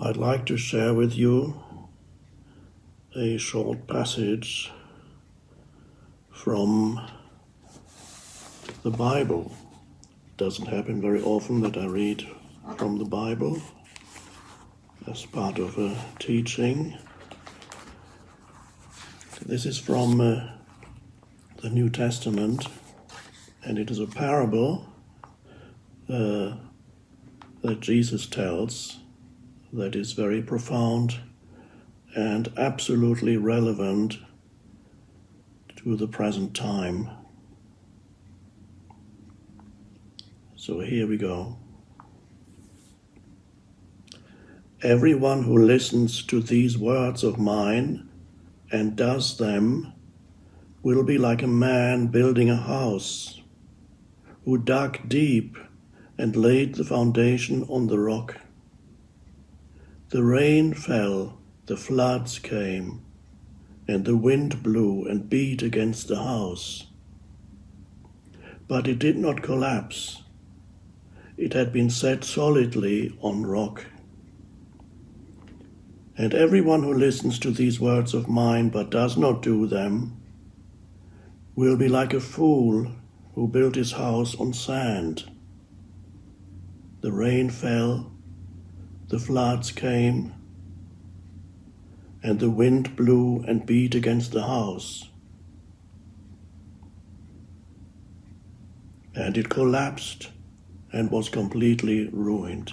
I'd like to share with you a short passage from the Bible. It doesn't happen very often that I read from the Bible as part of a teaching. This is from the New Testament, and it is a parable that Jesus tells that is very profound and absolutely relevant to the present time. So here we go. Everyone who listens to these words of mine and does them will be like a man building a house, who dug deep and laid the foundation on the rock. The rain fell, the floods came, and the wind blew and beat against the house. But it did not collapse. It had been set solidly on rock. And everyone who listens to these words of mine but does not do them will be like a fool who built his house on sand. The rain fell, the floods came, and the wind blew and beat against the house. And it collapsed and was completely ruined.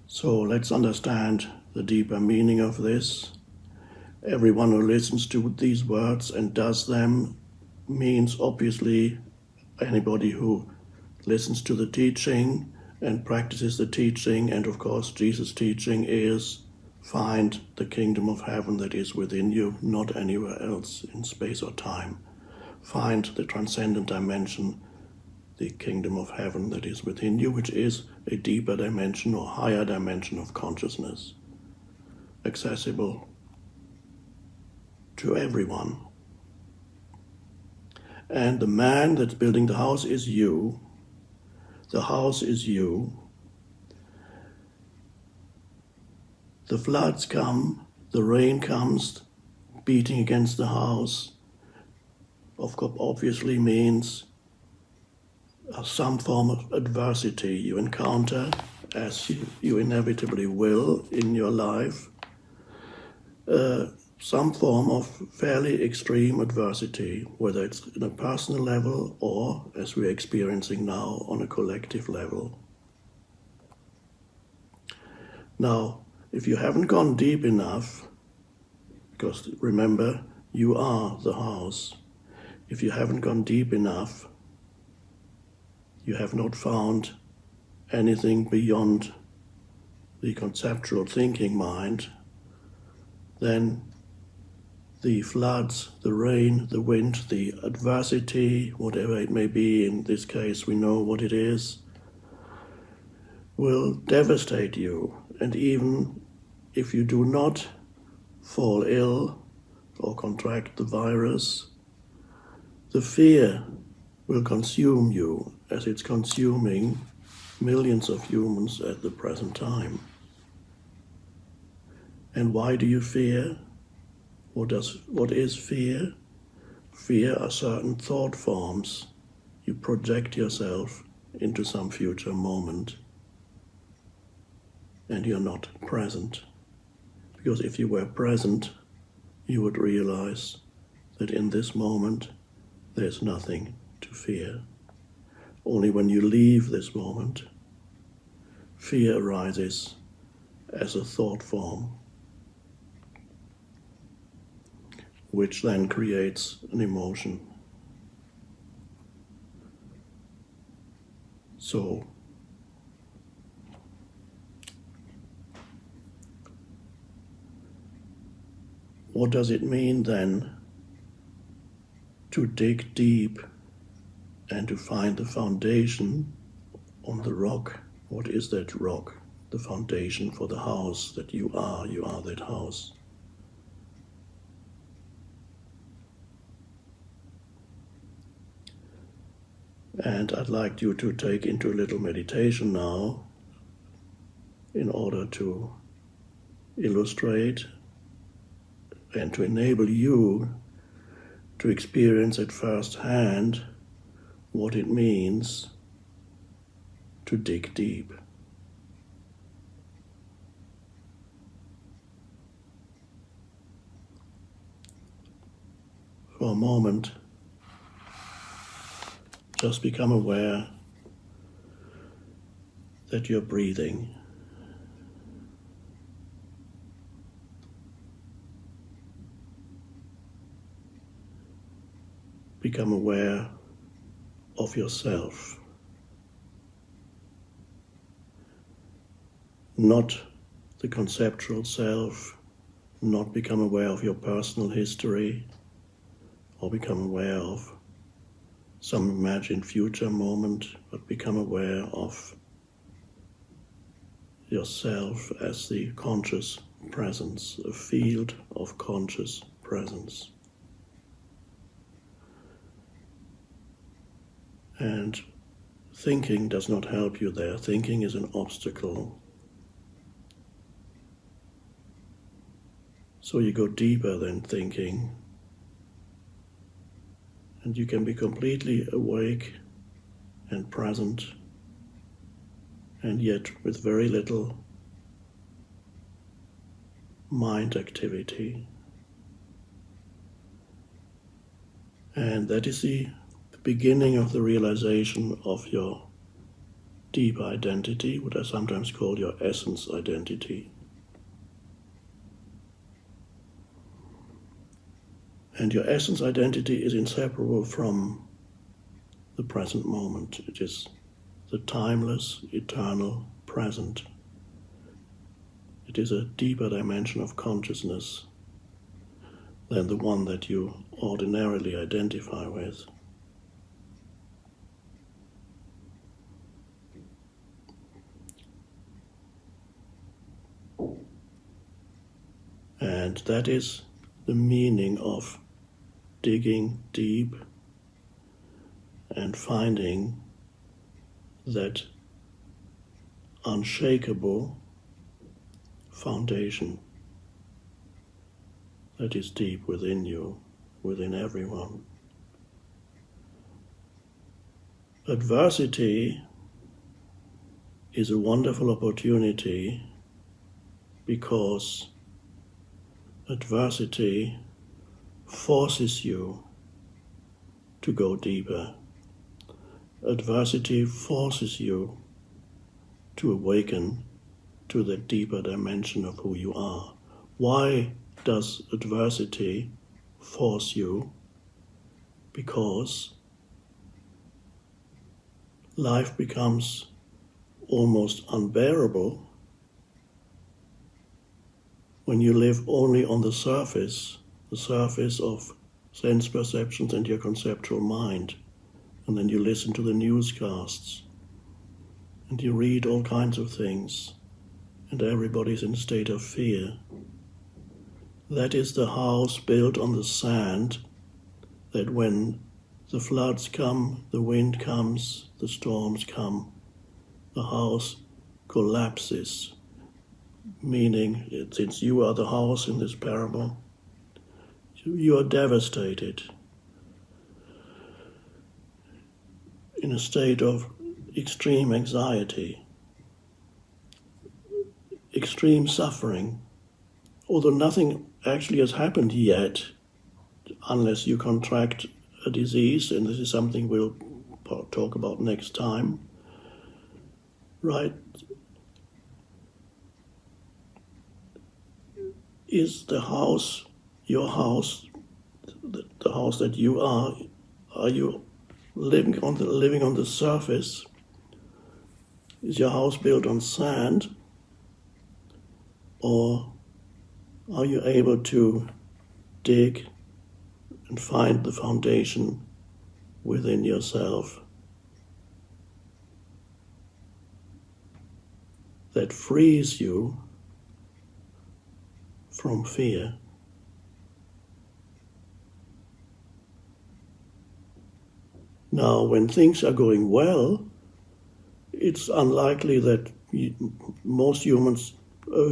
So let's understand the deeper meaning of this. Everyone who listens to these words and does them means obviously anybody who listens to the teaching and practices the teaching, and of course Jesus' teaching is find the kingdom of heaven that is within you, not anywhere else in space or time. Find the transcendent dimension, the kingdom of heaven that is within you, which is a deeper dimension or higher dimension of consciousness, accessible to everyone. And the man that's building the house is you. The house is you. The floods come, the rain comes, beating against the house. Of course, obviously means some form of adversity you encounter, as you inevitably will in your life. Some form of fairly extreme adversity, whether it's in a personal level or, as we're experiencing now, on a collective level. Now, if you haven't gone deep enough, because remember, you are the house. If you haven't gone deep enough, you have not found anything beyond the conceptual thinking mind, then the floods, the rain, the wind, the adversity, whatever it may be, in this case we know what it is, will devastate you. And even if you do not fall ill or contract the virus, the fear will consume you as it's consuming millions of humans at the present time. And why do you fear? What is fear? Fear are certain thought forms. You project yourself into some future moment, and you're not present. Because if you were present, you would realize that in this moment there's nothing to fear. Only when you leave this moment, fear arises as a thought form, which then creates an emotion. So, what does it mean then to dig deep and to find the foundation on the rock? What is that rock? The foundation for the house that you are that house. And I'd like you to take into a little meditation now in order to illustrate and to enable you to experience at first hand what it means to dig deep. For a moment, just become aware that you're breathing. Become aware of yourself. Not the conceptual self, not become aware of your personal history, or become aware of some imagined future moment, but become aware of yourself as the conscious presence, a field of conscious presence. And thinking does not help you there. Thinking is an obstacle. So you go deeper than thinking, and you can be completely awake and present, and yet with very little mind activity. And that is the beginning of the realization of your deep identity, what I sometimes call your essence identity. And your essence identity is inseparable from the present moment. It is the timeless, eternal present. It is a deeper dimension of consciousness than the one that you ordinarily identify with. And that is the meaning of digging deep and finding that unshakable foundation that is deep within you, within everyone. Adversity is a wonderful opportunity because adversity forces you to go deeper. Adversity forces you to awaken to the deeper dimension of who you are. Why does adversity force you? Because life becomes almost unbearable when you live only on the surface of sense perceptions and your conceptual mind, and then you listen to the newscasts, and you read all kinds of things, and everybody's in a state of fear. That is the house built on the sand, that when the floods come, the wind comes, the storms come, the house collapses, meaning, since you are the house in this parable, you are devastated, in a state of extreme anxiety, extreme suffering, although nothing actually has happened yet, unless you contract a disease, and this is something we'll talk about next time, right? Is the house, your house, the house that you are you living on the surface? Is your house built on sand, or are you able to dig and find the foundation within yourself that frees you from fear? Now, when things are going well, it's unlikely that most humans